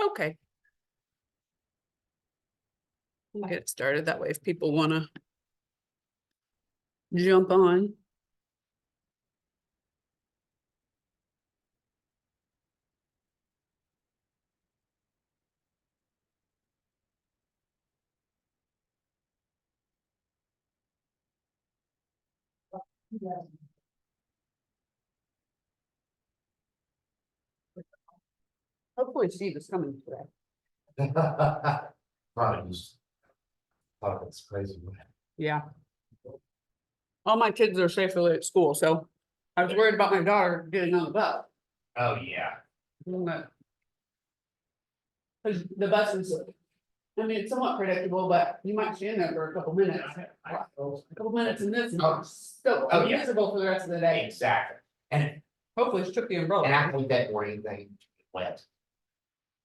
Okay. We'll get it started that way if people wanna jump on. Hopefully Steve is coming today. Probably just thought it's crazy. Yeah. All my kids are safely at school, so I was worried about my daughter getting on the bus. Oh, yeah. Cause the bus is, I mean, it's somewhat predictable, but you might stand there for a couple minutes. A couple minutes in this, and it's still Oh, yeah. unusable for the rest of the day. Exactly. And Hopefully it's took the umbrella. actually that or anything wet.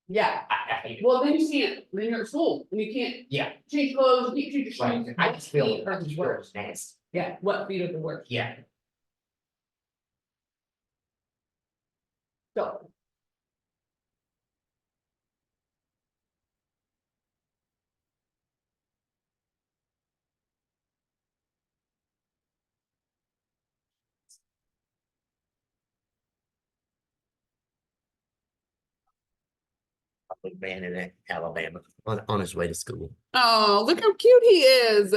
Yeah, I hate it. well, then you can't, then you're at school, and you can't Yeah, change clothes, you can't change your right. shoes. I just feel Feet it. hurt I just the feel worst. it's nasty. Yeah, wet feet are the worst. Yeah. So. Probably man in Alabama on his way to school. Oh, look how cute he is.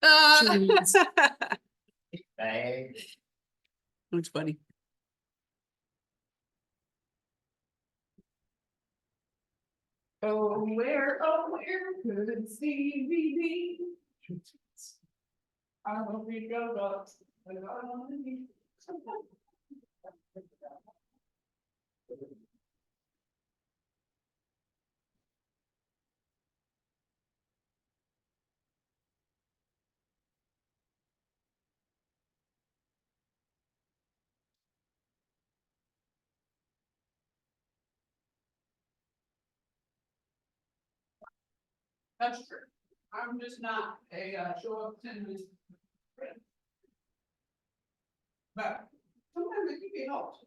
Jeez. Hey. Looks funny. Oh, where could Stevie be? I don't think of us. That's true. I'm just not a show up attendance. But sometimes it can be helped.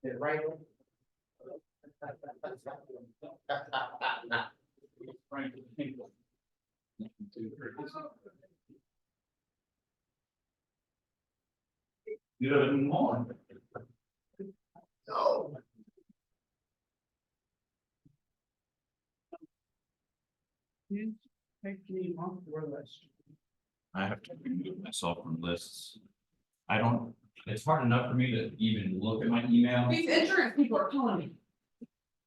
Right. You have more. No. Take me off your list. I have to remove myself from lists. I don't, it's hard enough for me to even look at my email. These insurance people are calling me.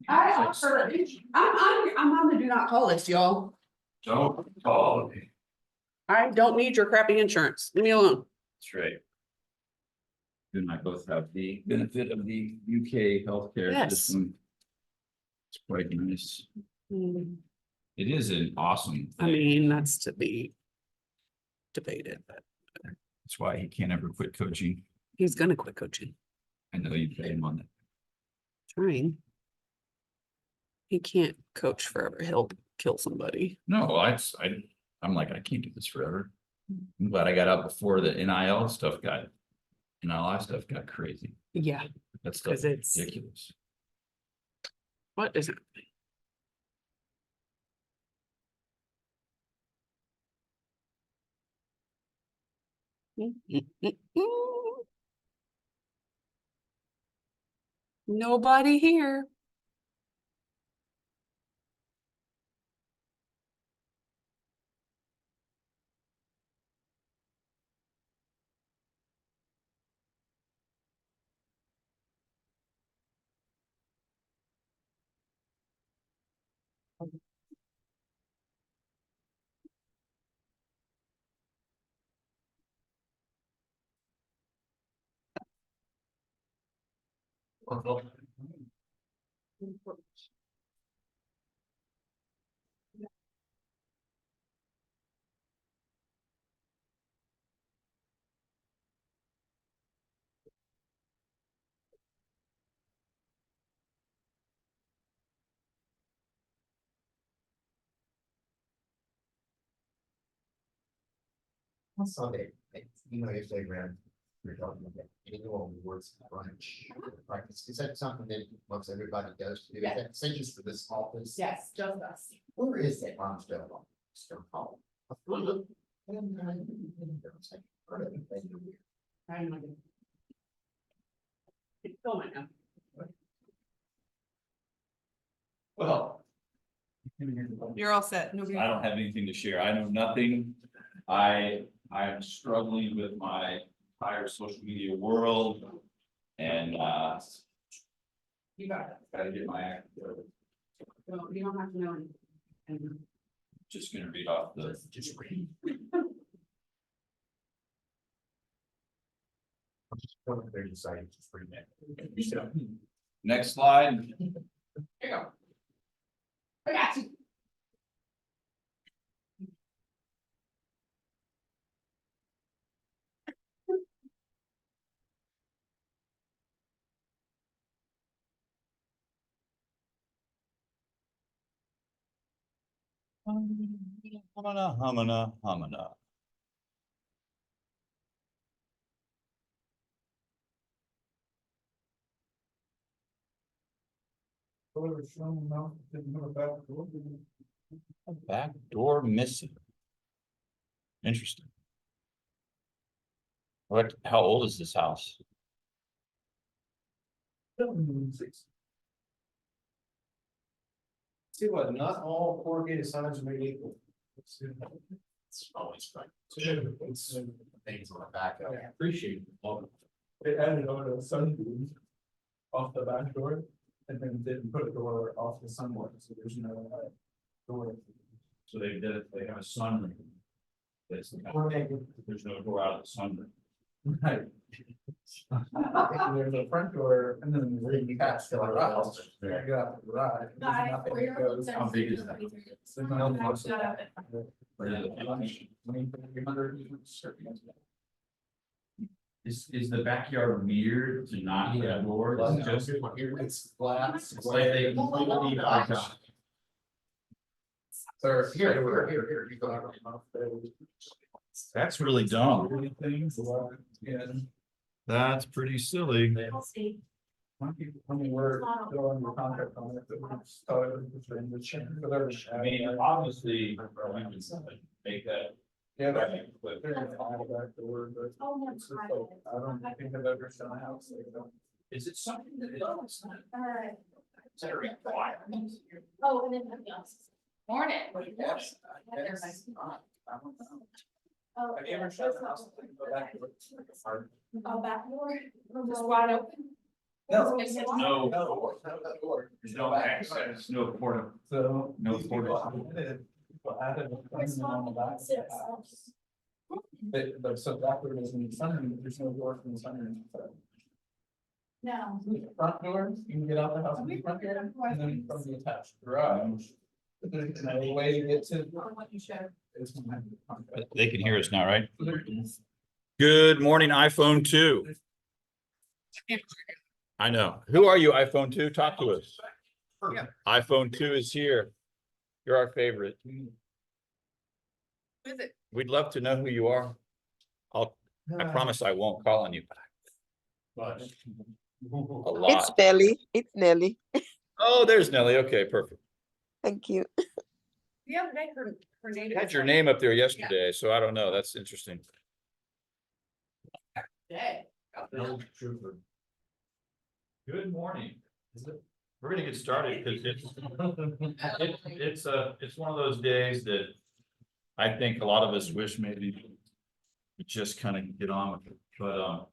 I offer, I'm on the do not call list, y'all. Don't call me. I don't need your crappy insurance. Leave me alone. That's right. You and I both have the benefit of the UK healthcare Yes. system. It's quite nice. Hmm, It is an awesome I thing. mean, that's to be debated, but That's why he can't ever quit coaching. he's gonna quit coaching, I know you pay him on that. trying. He can't coach forever. He'll kill somebody. No, I'm like, I can't do this forever. I'm glad I got out before the NIL stuff got crazy. Yeah, That stuff 'Cause is it's- ridiculous. what is it? Nobody here. On Sunday, yesterday ran, we were talking about annual awards brunch practice. Is that something that most everybody goes to? Is Yeah. that same just for this office? Yes, just us. Where is that Farmsdale? Stone Hall. I'm not gonna- It's filming now. Well. You're all set. Nobody. I don't have anything to share. I know nothing. I am struggling with my entire social media world. And You got it. gotta get my act together. You don't have to know anything. Just gonna read off the. Just read. They're deciding to free that. Next slide. Here you go. I got you. Humana. A back door missing. Interesting. How old is this house? See what, not all corrugated signs are made equal. It's always fun. It's things on the back of it. Appreciate it. They added on a sunroom off the back door and then didn't put a door off the sunlight, so there's no door. So they have a sunroom. There's no door out of the sunroom. Right. There's a front door and then You got the garage. You go out the garage. There's nothing that goes- How big is that? There's no possible- 300 Is the backyard weird to not have a door? Is it just- It's glass. It's like they completely knocked out. Sir, here, you go out. That's really dumb. Things, yeah. That's pretty silly. when we were still under contract on it, that we started with the transition, whatever. I mean, obviously, we can make that. Yeah, but right, but they're gonna file back the word, but it's just like, I don't think I've ever seen a house like that. is it something that is Alright. is that a requirement? Oh, and then something else. Morning. Yes. Oh, Have you ever shut a house? and go back to it? Oh, back door, just wide open. No. No, No. there's no access, no porta. So. No these porta. People added a thing on the back of the house. But so backward is in the sun, there's no door from the sun. No. Front door, you can get out the house from the front door, and then from the attached garage. And the way to get to. What you showed. is behind the contract. They can hear us now, right? Good morning, iPhone 2. I know. Who are you, iPhone 2? Talk to us. iPhone 2 is here. You're our favorite. Who is it? We'd love to know who you are. I promise I won't call on you But. a It's lot. Nelly. It's Nelly. Oh, there's Nelly. Okay, perfect. Thank you. The other day, her name. Had your name up there yesterday, so I don't know. That's interesting. Day. Good morning. We're gonna get started because it's one of those days that I think a lot of us wish maybe we just kind of get on with it, but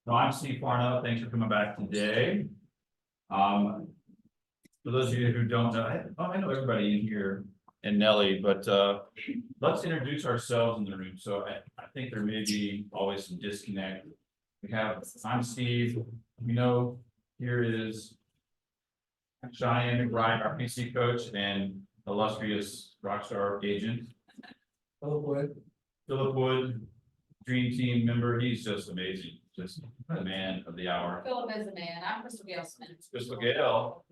no, I'm Steve Farno. Thanks for coming back today. For those of you who don't know, I know everybody in here and Nelly, but let's introduce ourselves in the room. So I think there may be always some disconnect. I'm Steve, here is Cheyenne McBride, our PC coach and illustrious rockstar agent. Philip Wood, Dream Team member. He's just amazing, just the man of the hour. Philip is a man. I'm Crystal Gale Smith. Crystal Gale.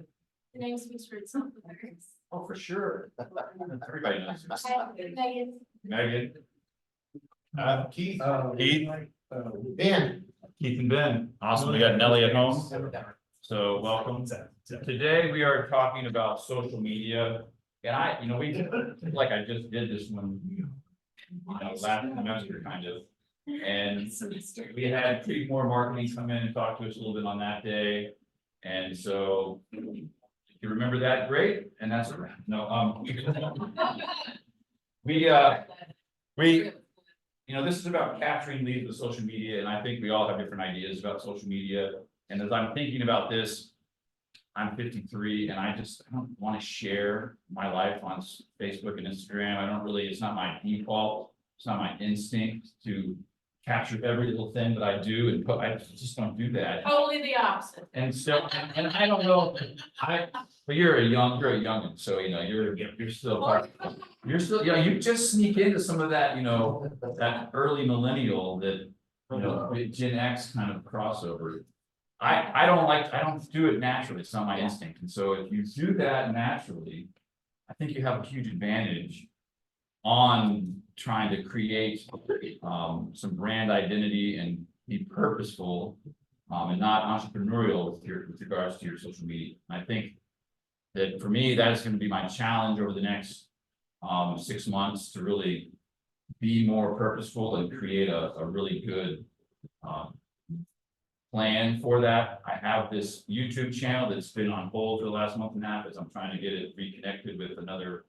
The name speaks for itself. Oh, for sure. Everybody knows. Megan. Megan, Keith. Keith. Ben. Keith and Ben. Awesome. We got Nelly at home. So welcome. Today we are talking about social media. And we, like I just did this one, last semester kind of. And we had Creedmoor Marketing come in and talk to us a little bit on that day. And so if you remember that, great. And that's, no, this is about capturing leads with social media, and I think we all have different ideas about social media. And as I'm thinking about this, I'm 53 and I don't want to share my life on Facebook and Instagram. It's not my default. It's not my instinct to capture every little thing that I do and I just don't do that. Totally the opposite. And so, and I don't know, but you're a youngin', so you're still, you just sneak into some of that, that early millennial that, Gen X kind of crossover. I don't do it naturally. It's not my instinct. And so if you do that naturally, I think you have a huge advantage on trying to create some brand identity and be purposeful and not entrepreneurial with regards to your social media. I think that for me, that is going to be my challenge over the next 6 months to really be more purposeful and create a really good plan for that. I have this YouTube channel that's been on hold for the last month and a half as I'm trying to get it reconnected with another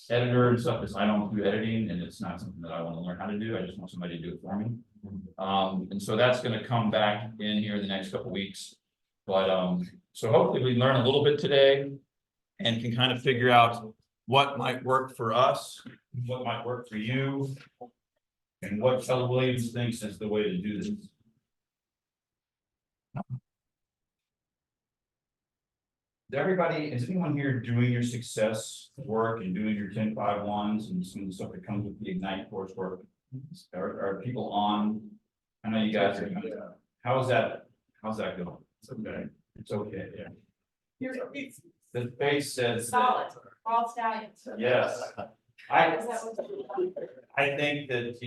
editor and stuff, because I don't do editing and it's not something that I want to learn how to do. I just want somebody to do it for me. And so that's going to come back in here in the next couple of weeks. But so hopefully we learn a little bit today and can kind of figure out what might work for us, what might work for you, and what Keller Williams thinks is the way to do this. Is anyone here doing your success work and doing your 10-5-1s and some of the stuff that comes with the Ignite coursework? Are people on? I know you guys are. How's that going? It's okay. It's okay, yeah. The face says. Solid, all stallions. Yes. Is that what- I think that,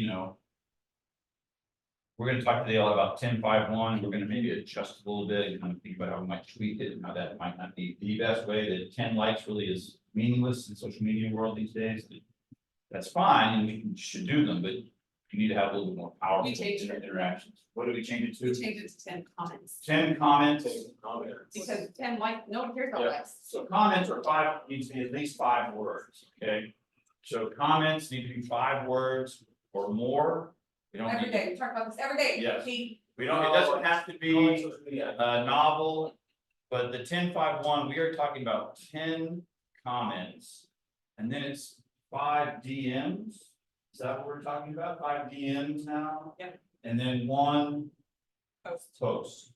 we're gonna talk to Dale about 10.5.1. We're gonna maybe adjust a little bit and kind of think about how we might tweak it and how that might not be the best way. That 10 likes really is meaningless in social media world these days. That's fine, and should do them, but you need to have a little bit more powerful We changed it. interactions. What did we change it We to? changed it to 10 comments. 10 comments. Because 10 like, no one cares about Yeah. likes. So comments are needs to be at least 5 words, okay? So comments need to be 5 words or more. We don't Every need, day, we talk about this every day. Yes. Keith. it doesn't have to be a novel, but the 10.5.1, we are talking about 10 comments. And then it's 5 DMs. Is that what we're talking about? 5 DMs now? Yep. And then 1 Post. post,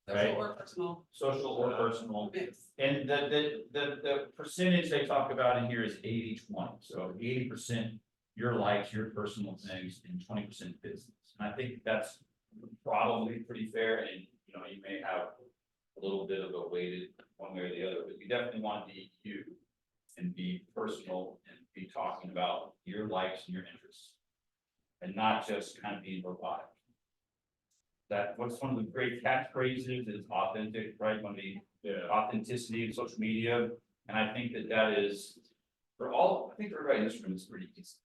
Social Right. or personal social or personal. mix. And the percentage they talk about in here is 80-20. So 80% your likes, your personal things, and 20% business. And I think that's probably pretty fair, and you know, you may have a little bit of a weighted one way or the other, but you definitely want to be you and be personal and be talking about your likes and your interests. And not just kind of being robotic. That, what's one of the great catchphrases is authentic, right? One of the authenticity in social media. And I think that is, for all, I think for everybody in this room is pretty easy.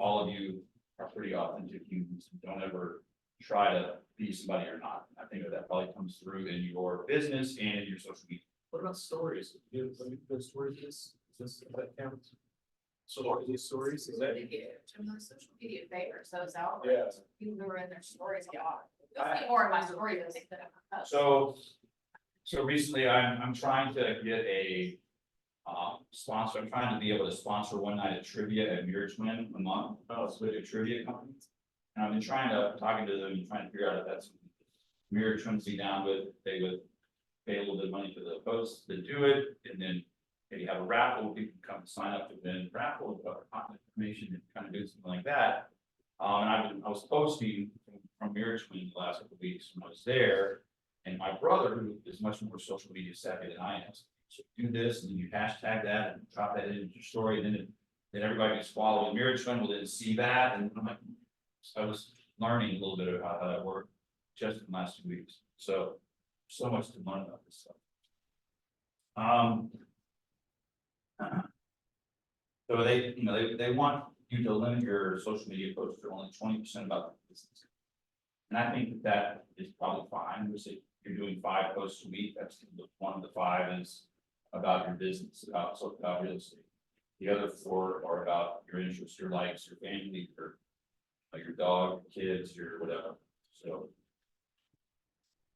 All of you are pretty authentic humans, don't ever try to be somebody you're not. I think that probably comes through in your business and in your social media. What about stories? Let me put stories, is that counts? So are these stories, is that? Social media favors those out. Yeah. People who are in their stories a lot. You'll see more of my stories, I think, than I post. So recently I'm trying to get a sponsor. I'm trying to be able to sponsor one night of trivia at Mirror Twin a month. It's with a trivia company. And I've been talking to them and trying to figure out if that's Mirror Twin be down with. They would pay a little bit of money for the posts to do it, and then maybe have a raffle, people can come sign up to win raffle, contact information and kind of do something like that. And I was posting from Mirror Twin the last couple of weeks when I was there, and my brother, who is much more social media savvy than I am, so do this, and then you hashtag that and drop that into your story, and then everybody gets followed, Mirror Twin will then see that, and I'm like, so I was learning a little bit about how that worked just in the last 2 weeks, so much to learn about this stuff. So they want you to limit your social media posts to only 20% about the business. And I think that is probably fine. We say you're doing 5 posts a week, that's one of the 5 is about your business, about real estate. The other 4 are about your interests, your likes, your family, your dog, kids, your whatever, so.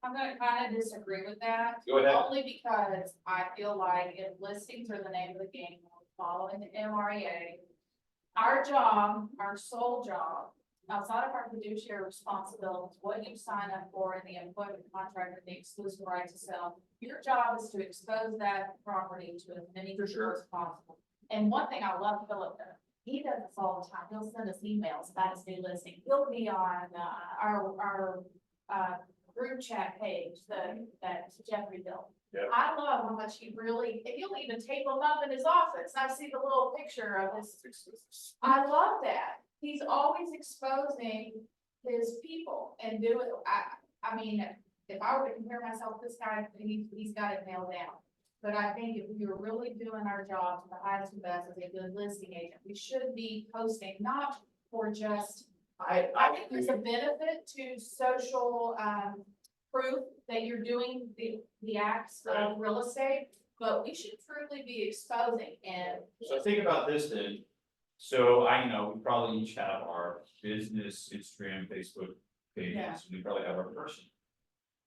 I'm gonna kind of disagree with that. Go ahead. Only because I feel like if listings are the name of the game, we're following the MREA. Our job, our sole job, outside of our fiduciary responsibilities, what you sign up for in the employment contract and the exclusive right to sell. Your job is to expose that property to as many For people sure. as possible. And one thing I love Philip, he does this all the time. He'll send us emails about his new listing. He'll be on, our group chat page, that Jeffrey built. Yeah. I love how much he really, and he'll even tape them up in his office. I see the little picture of his. I love that. He's always exposing his people and doing, I mean, if I were to compare myself to this guy, he's got it nailed down. But I think if we were really doing our job to the highest and best as a good listing agent, we should be posting not for just. I think there's a benefit to social, proof that you're doing the acts of real estate, but we should truly be exposing and. So think about this then. So we probably each have our business, Instagram, Facebook pages, Yeah. and we probably have our personal.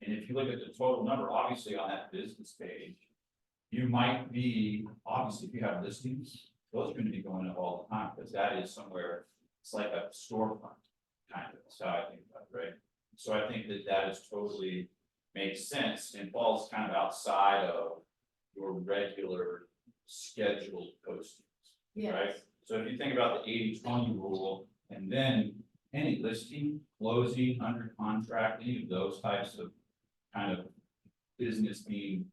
And if you look at the total number, obviously on that business page, you might be, obviously, if you have listings, those are gonna be going up all the time, because that is somewhere, it's like a storefront, kind of, so I think about it, right? So I think that is totally makes sense and falls kind of outside of your regular scheduled postings, right? So if you think about the 80-20 rule, and then any listing, closing, under contract, any of those types of kind of business being,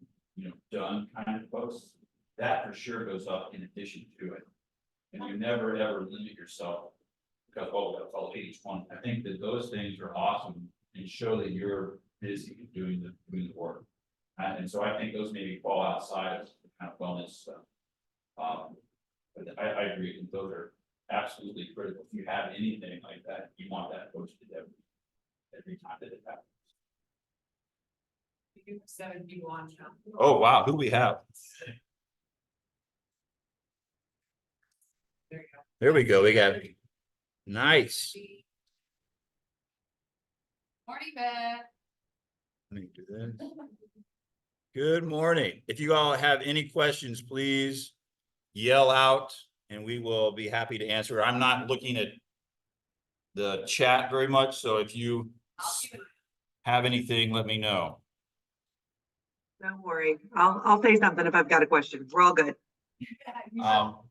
done kind of posts, that for sure goes up in addition to it. And you never ever limit yourself that's all H1. I think that those things are awesome and show that you're busy doing the work. And so I think those maybe fall outside of the kind of wellness stuff. But I agree, and those are absolutely critical. If you have anything like that, you want that posted every time that it happens. You have 7 people on now. Oh, wow, who do we have? There you go. There we go, we got, nice. Morning, Beth. Let me do this. Good morning. If you all have any questions, please yell out and we will be happy to answer. I'm not looking at the chat very much, so if you have anything, let me know. Don't worry, I'll say something if I've got a question. We're all good.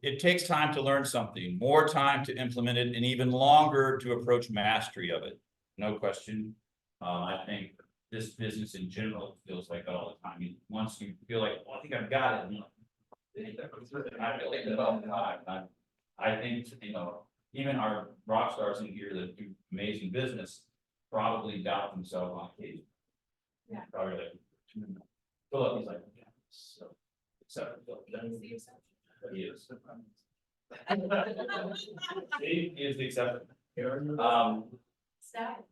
It takes time to learn something, more time to implement it, and even longer to approach mastery of it. No question. I think this business in general feels like that all the time. Once you feel like, well, I think I've got it, and I feel like that all the time. I think, you know, even our rock stars in here that do amazing business probably doubt themselves on occasion. Yeah. Probably like, Philip, he's like, yeah, so, except Philip. But he is. He is the exception. Stop.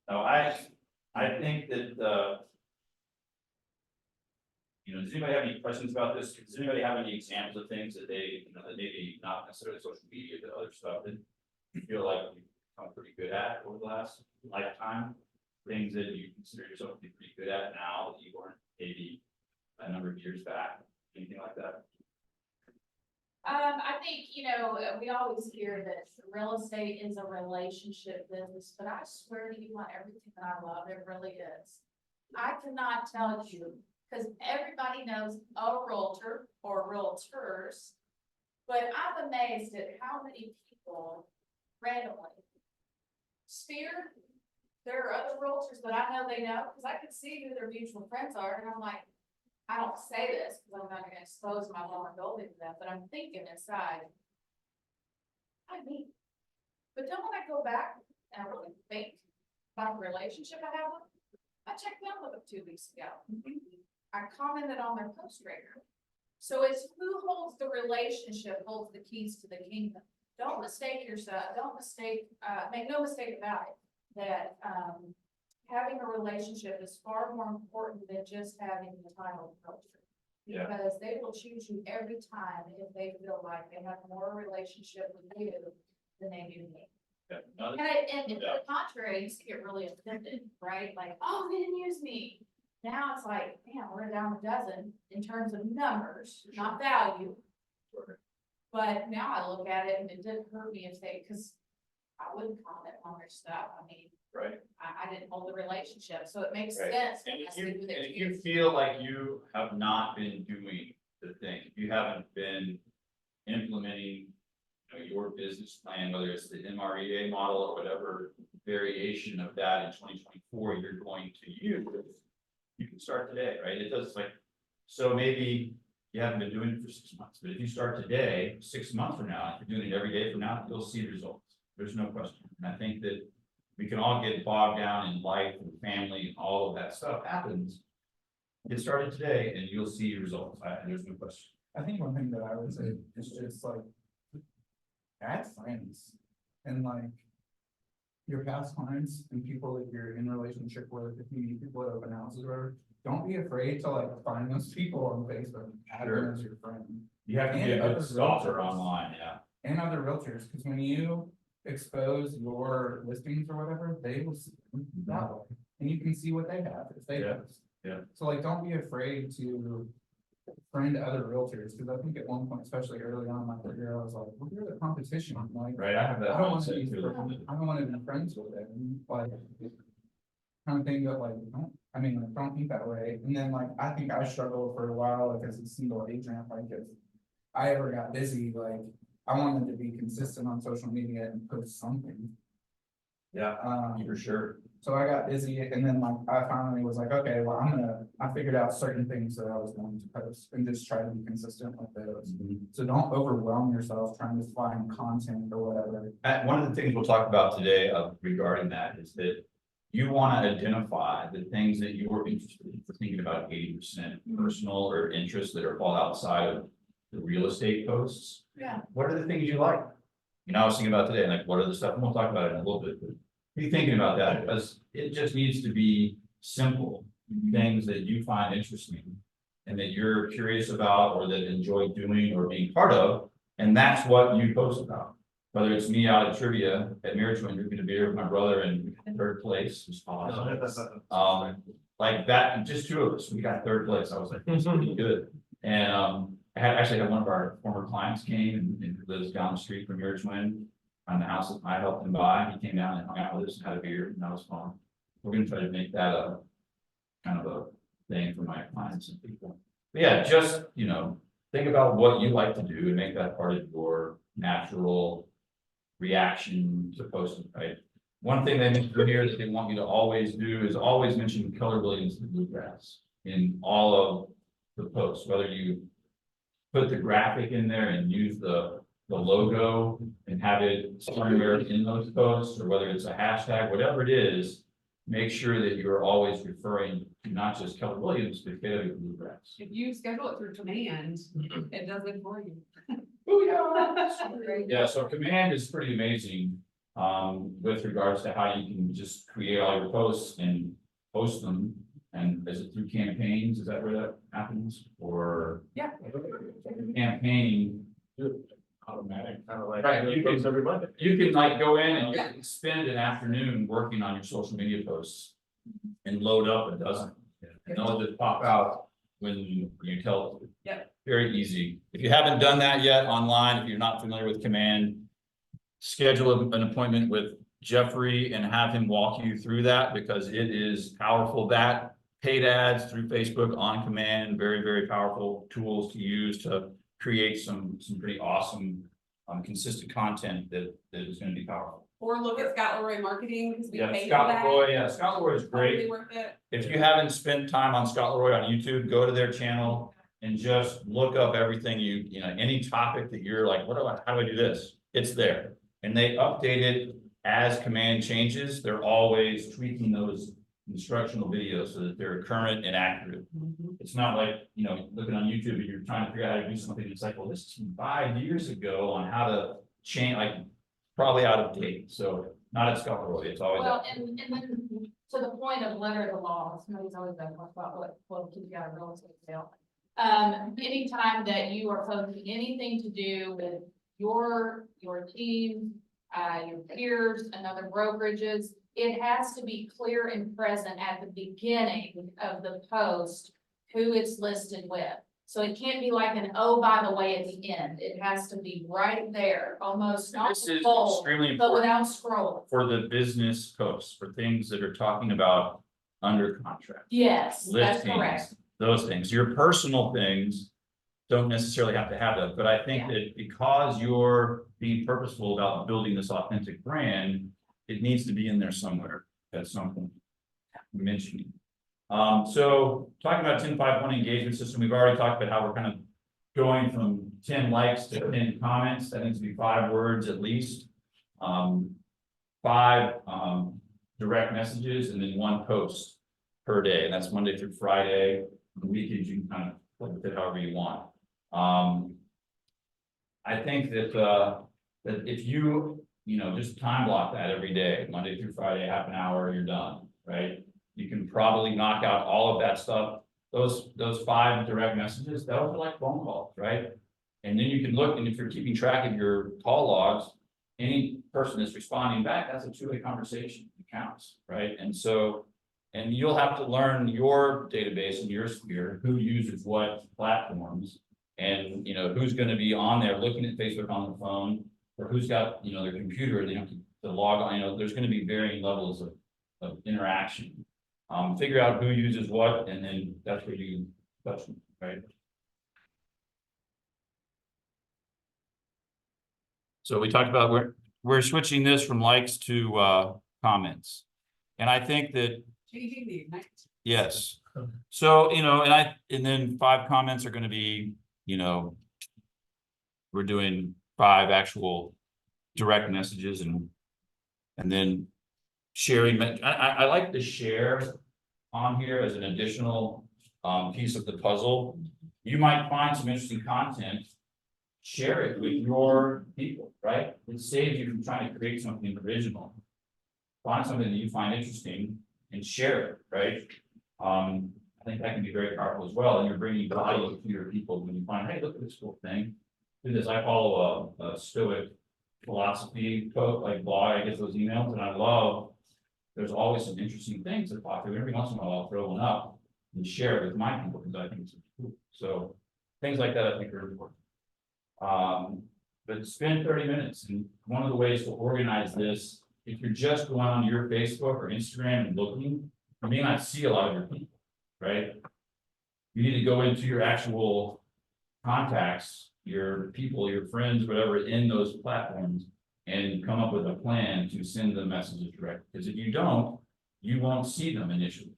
No, I think that, you know, does anybody have any questions about this? Does anybody have any examples of things that they, you know, that maybe not necessarily social media, but other stuff that you feel like you've become pretty good at over the last lifetime? Things that you consider yourself to be pretty good at now that you weren't maybe a number of years back, anything like that? I think, you know, we always hear that real estate is a relationship business, but I swear to you, on everything that I love, it really is. I cannot tell you, because everybody knows a realtor or realtors, but I'm amazed at how many people randomly. Spear, there are other realtors that I know they know, because I can see who their mutual friends are, and I'm like, I don't say this because I'm not gonna expose my vulnerability to them, but I'm thinking inside. I mean, but don't when I go back and I really think about the relationship I have with them, I checked in with them 2 weeks ago. I commented on their post radar. So it's who holds the relationship holds the keys to the kingdom. Don't mistake yourself, make no mistake about it, that, having a relationship is far more important than just having the title of culture. Yeah. Because they will choose you every time if they feel like they have more relationship with you than they do me. Yeah, no, And to the contrary, I used to get really offended, right? Like, oh, they didn't use me. Now it's like, man, we're down a dozen in terms of numbers, not value. But now I look at it and it didn't hurt me if they, because I wouldn't comment on their stuff. I mean, right. I didn't hold the relationship, so it makes Right. sense. And when I if see you, who and they if you choose. feel like you have not been doing the thing, if you haven't been implementing, you know, your business plan, whether it's the MREA model or whatever variation of that in 2024 you're going to use, you can start today, right? It does like, so maybe you haven't been doing it for 6 months, but if you start today, 6 months from now, if you're doing it every day from now, you'll see results. There's no question. And I think that we can all get bogged down in life and family, and all of that stuff happens. Get started today and you'll see results. There's no question. I think one thing that I would say is just like, add friends and like your past clients and people that you're in relationship with, if you meet people at open houses or whatever, don't be afraid to like find those people on Facebook, add them as your friend. You have to be a good stalker online, yeah. And other realtors, because when you expose your listings or whatever, they will see them that way. And you can see what they have if they Yeah, post. yeah. So like, don't be afraid to friend other realtors, because I think at one point, especially early on in my career, I was like, well, you're the competition. I'm like, Right, I have that I don't want to mindset be, too. I don't want to be friends with them, like. Kind of thing that like, don't think that way. And then like, I think I struggled for a while, like as a single agent, like if I ever got busy, like I wanted to be consistent on social media and post something. Yeah, Um, for sure. So I got busy and then like, I finally was like, okay, well, I figured out certain things that I was going to post and just try to be consistent with those. So don't overwhelm yourself trying to find content or whatever. One of the things we'll talk about today regarding that is that you want to identify the things that you are interested in. We're thinking about 80% personal or interests that are fall outside of the real estate posts. Yeah. What are the things you like? You know, I was thinking about today, like, what are the stuff, and we'll talk about it in a little bit, but be thinking about that, because it just needs to be simple things that you find interesting and that you're curious about or that enjoy doing or being part of, and that's what you post about. Whether it's me out at trivia at Marriage Wind drinking a beer with my brother in third place, was awesome. Like that, just two of us, we got third place. I was like, that's pretty good. And I actually had one of our former clients came and lives down the street from Marriage Wind on the house that I helped him buy. He came down and hung out with us and had a beer, and that was fun. We're gonna try to make that a kind of a thing for my clients and people. But yeah, just, you know, think about what you like to do and make that part of your natural reaction to posting, right? One thing they mentioned here that they want you to always do is always mention Keller Williams the bluegrass in all of the posts, whether you put the graphic in there and use the logo and have it somewhere in those posts, or whether it's a hashtag, whatever it is, make sure that you're always referring to not just Keller Williams, but KW Bluegrass. If you schedule it through command, it does it for you. Yeah, so command is pretty amazing, with regards to how you can just create all your posts and post them. And is it through campaigns? Is that where that happens? Or? Yeah. Campaign. Automatic, kind of like. Right, you can- every Monday. You can like go in and you Yeah. can spend an afternoon working on your social media posts. And load up a dozen. And they'll just pop out when you tell. Them. Yep. Very easy. If you haven't done that yet online, if you're not familiar with Command. Schedule an appointment with Jeffrey and have him walk you through that, because it is powerful. That paid ads through Facebook on Command, very, very powerful tools to use to create some pretty awesome. Consistent content that is gonna be powerful. Or look at Scott Leroy Marketing, because we Yeah, pay for Scott that. Leroy, yeah, Scott Leroy is Totally great. worth it. If you haven't spent time on Scott Leroy on YouTube, go to their channel and just look up everything you know, any topic that you're like, how do I do this? It's there. And they update it as Command changes. They're always tweaking those instructional videos so that they're current and accurate. It's not like, you know, looking on YouTube and you're trying to figure out how to do something. It's like, well, this is from 5 years ago on how to change, like probably out of date. So not at Scott Leroy, it's always. Well, and then to the point of letter of the law, somebody's always been talking about what keeps you out of real estate sale. Anytime that you are posting anything to do with your team, your peers and other brokerages, it has to be clear and present at the beginning of the post, who it's listed with. So it can't be like an, oh, by the way, at the end. It has to be right there, almost not This is full, extremely but important without scrolling. for the business posts, for things that are talking about under contract. Yes, that's correct. Listings, those things, your personal things don't necessarily have to have that, but I think Yeah. that because you're being purposeful about building this authentic brand, it needs to be in there somewhere at some point. Mentioning. So talking about 10-5-1 engagement system, we've already talked about how we're kind of going from 10 likes to 10 comments. That needs to be 5 words at least. 5 direct messages and then 1 post per day, and that's Monday through Friday. The weekends you can kind of play with it however you want. I think that that if you know, just time block that every day, Monday through Friday, half an hour, you're done, right? You can probably knock out all of that stuff. Those 5 direct messages, those are like phone calls, right? And then you can look, and if you're keeping track of your call logs, any person that's responding back, that's a 2-way conversation, it counts, right? And so, and you'll have to learn your database and your sphere, who uses what platforms. And, you know, who's gonna be on there looking at Facebook on the phone, or who's got, you know, their computer, and they have to log on, you know, there's gonna be varying levels of interaction. Figure out who uses what, and then that's where you touch them, right? So we talked about we're switching this from likes to comments. And I think that, Changing the ignite. yes, so, and then 5 comments are gonna be, we're doing 5 actual direct messages and then sharing, I like to share on here as an additional piece of the puzzle. You might find some interesting content, share it with your people, right? It saves you from trying to create something original. Find something that you find interesting and share it, right? I think that can be very powerful as well, and you're bringing value to your people when you find, hey, look at this cool thing. Do this, I follow a Stoic philosophy quote, like blog, I get those emails, and I love, there's always some interesting things that pop through. Every once in a while, I'll throw one up and share it with my people, because I think it's cool. So things like that, I think are important. But spend 30 minutes, and one of the ways to organize this, if you're just going on your Facebook or Instagram and looking, you may not see a lot of your people, right? You need to go into your actual contacts, your people, your friends, whatever, in those platforms, and come up with a plan to send them messages direct, because if you don't, you won't see them initially.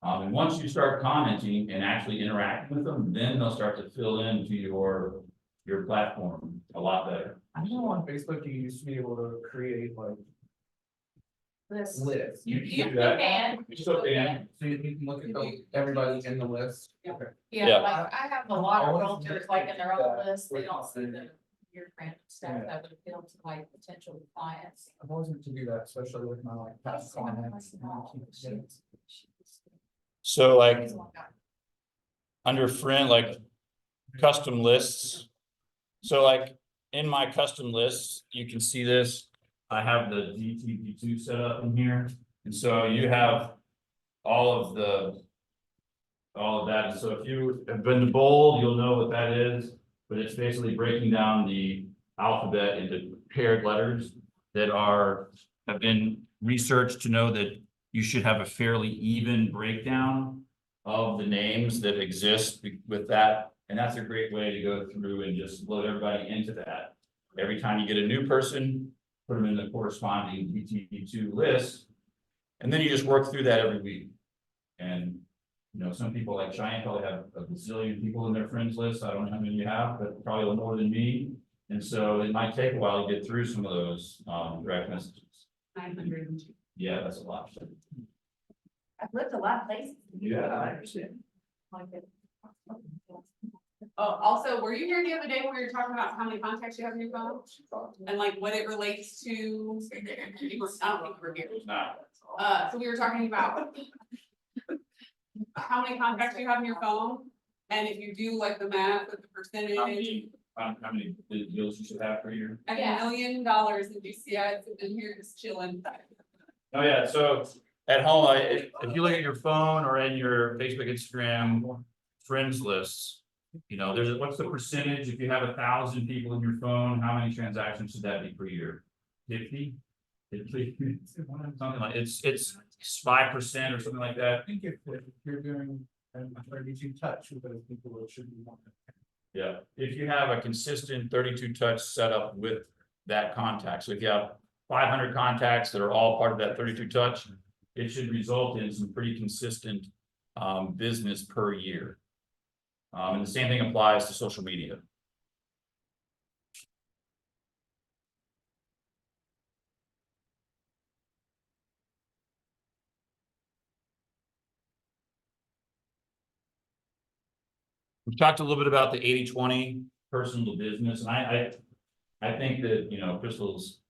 And once you start commenting and actually interacting with them, then they'll start to fill into your platform a lot better. I know on Facebook, you used to be able to create like This. lists. You You can do that. can. You still can. So you can look at everybody in the list. Yeah. Okay. Yeah. Yeah, like I have a lot of Always realtors like in their own that list, they with don't see the- your random stuff that would appeal to like potential clients. I've always wanted to do that, especially with my like past clients. and I keep getting- So like under friend, like custom lists. So like in my custom lists, you can see this. I have the DTP2 set up in here. And so you have all of that. And so if you have been to bold, you'll know what that is. But it's basically breaking down the alphabet into paired letters that have been researched to know that you should have a fairly even breakdown of the names that exist with that. And that's a great way to go through and just load everybody into that. Every time you get a new person, put them in the corresponding DTP2 list. And then you just work through that every week. And, some people like Cheyenne probably have a bazillion people in their friends list. I don't know how many you have, but probably a little more than me. And so it might take a while to get through some of those direct messages. 902. Yeah, that's a lot. I've lived a lot of places. Yeah, I understand. Like it. Oh, also, were you here the other day when we were talking about how many contacts you have in your phone? And like what it relates to? I don't think you were here. So we were talking about how many contacts you have in your phone, and if you do like the math with the percentage, How many deals you should have per year? and Yeah. $1 million in DCIs have been here just chilling. Oh, yeah, so at home, if you look at your phone or in your Facebook, Instagram friends lists, what's the percentage? If you have 1,000 people in your phone, how many transactions should that be per year? 50? Something like, it's 5% or something like that. I think if you're doing a 32 touch with those people, it should be more. Yeah, if you have a consistent 32 touch setup with that contact, so if you have 500 contacts that are all part of that 32 touch, it should result in some pretty consistent business per year. And the same thing applies to social media. We talked a little bit about the 80-20 personal to business, and I think that, Crystal's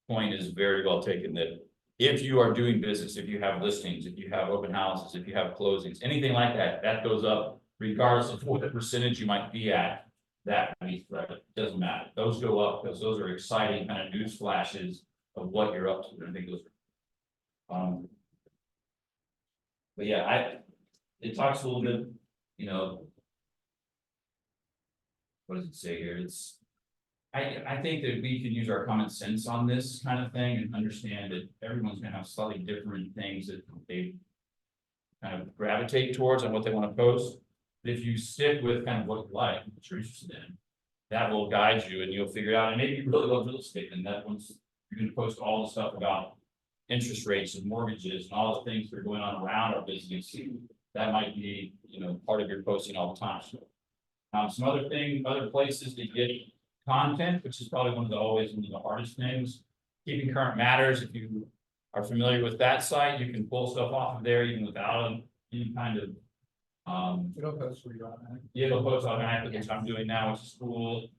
point is very well taken, that if you are doing business, if you have listings, if you have open houses, if you have closings, anything like that, that goes up regardless of what the percentage you might be at that week, right? It doesn't matter. Those go up because those are exciting kind of news flashes of what you're up to. I think those are. But yeah, it talks a little bit, what does it say here? I think that we can use our common sense on this kind of thing and understand that everyone's gonna have slightly different things that they kind of gravitate towards and what they want to post. But if you stick with kind of what you like, what you're interested in, that will guide you and you'll figure out, and maybe you really love real estate, and that once you're gonna post all the stuff about interest rates and mortgages and all the things that are going on around our business. That might be, you know, part of your posting all the time. Some other places that get content, which is probably one of the hardest things. Keeping Current Matters, if you are familiar with that site, you can pull stuff off of there even without any kind of. It'll post for you automatically. Yeah, it'll post automatically, which I'm doing now, which is cool.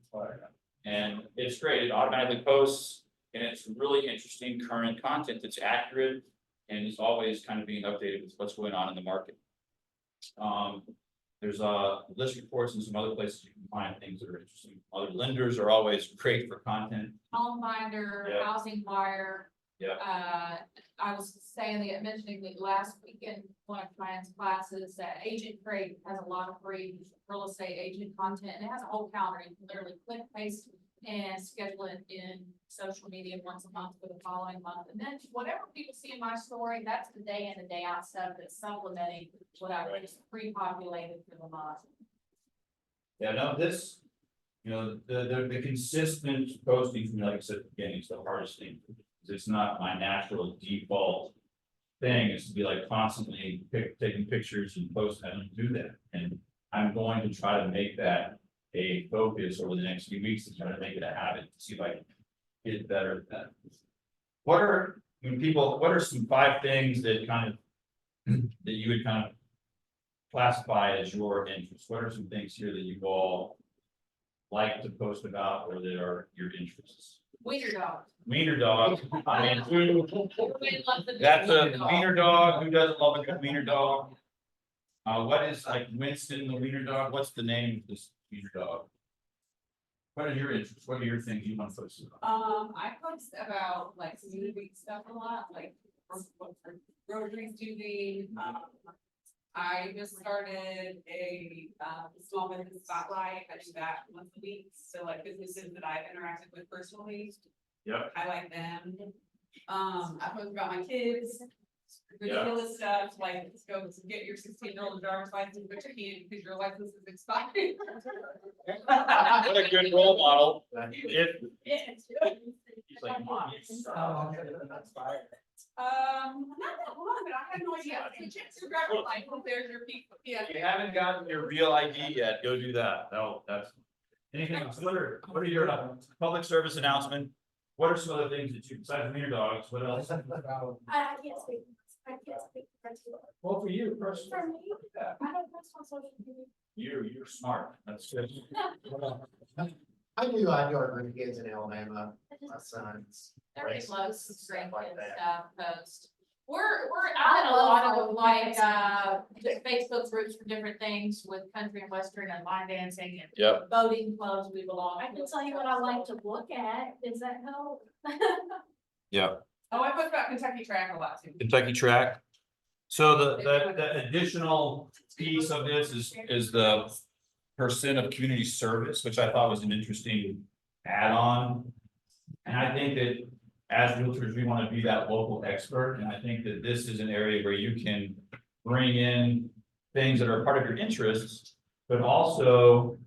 And it's great, it automatically posts, and it's really interesting current content that's accurate. And it's always kind of being updated with what's going on in the market. There's list reports and some other places you can find things that are interesting. Other lenders are always great for content. Home Finder, Yeah. Housing Wire. Yeah. I was mentioning that last week in one of Ryan's classes, that Agent Crate has a lot of free real estate agent content, and it has a whole calendar. You can literally click, paste, and schedule it in social media once a month for the following month. And then whatever people see in my story, that's the day in and day out stuff that's supplementing what I've just pre-populated for the month. Yeah, no, this, you know, the consistent posting from, like I said at the beginning, is the hardest thing. It's not my natural default thing, is to be like constantly taking pictures and posting. I don't do that. And I'm going to try to make that a focus over the next few weeks to try to make it a habit, to see if I can get better at that. What are some 5 things that kind of, that you would kind of classify as your interests? What are some things here that you all like to post about, or that are your interests? Wiener dog. Wiener dog, I mean, Everybody loves a good that's a wiener dog. wiener dog, who doesn't love a good wiener dog? What is like Winston the wiener dog, what's the name of this wiener dog? What are your interests, what are your things you want to post about? I post about like community stuff a lot, like what Rotary's doing. I just started a small business spotlight. I do that once a week. So like businesses that I've interacted with personally. Yep. Highlight them. I post about my kids. Yeah. Ridiculous stuff, like let's go get your 16-year-old driver's license, but you can't because your license is expired. What a good role model. Yes. He's like, Mom, Not that long, but I had no idea. So check your driver's license, there's your people. Yeah. if you haven't gotten your real ID yet, go do that. No, that's. Anything else? What are your public service announcement? What are some other things that you, besides wiener dogs, what else? I can't speak. I can't speak. Well, for you personally. For me, I don't post on social media. You're smart. That's good. I knew our grandkids in Alabama, my sons. They're raised close, stuff strength like and that. stuff post. We're out in a lot of like, Facebook groups for different things with country and western and line dancing and Yep. boating clubs we belong. I can tell you what I like to look at. Does that help? Yeah. Oh, I post about Kentucky Track a lot too. Kentucky Track. So the additional piece of this is the percent of community service, which I thought was an interesting add-on. And I think that as realtors, we want to be that local expert, and I think that this is an area where you can bring in things that are part of your interests, but also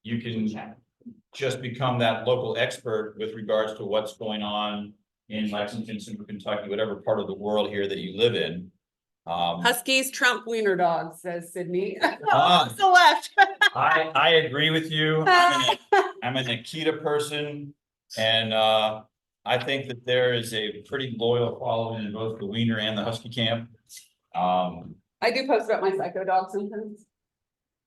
you can just become that local expert with regards to what's going on in Lexington, Central Kentucky, whatever part of the world here that you live in. Huskies trump wiener dogs, says Sydney. So left. I agree with you. I'm a Nikita person, and I think that there is a pretty loyal following in both the wiener and the husky camp. I do post about my psycho dog sometimes.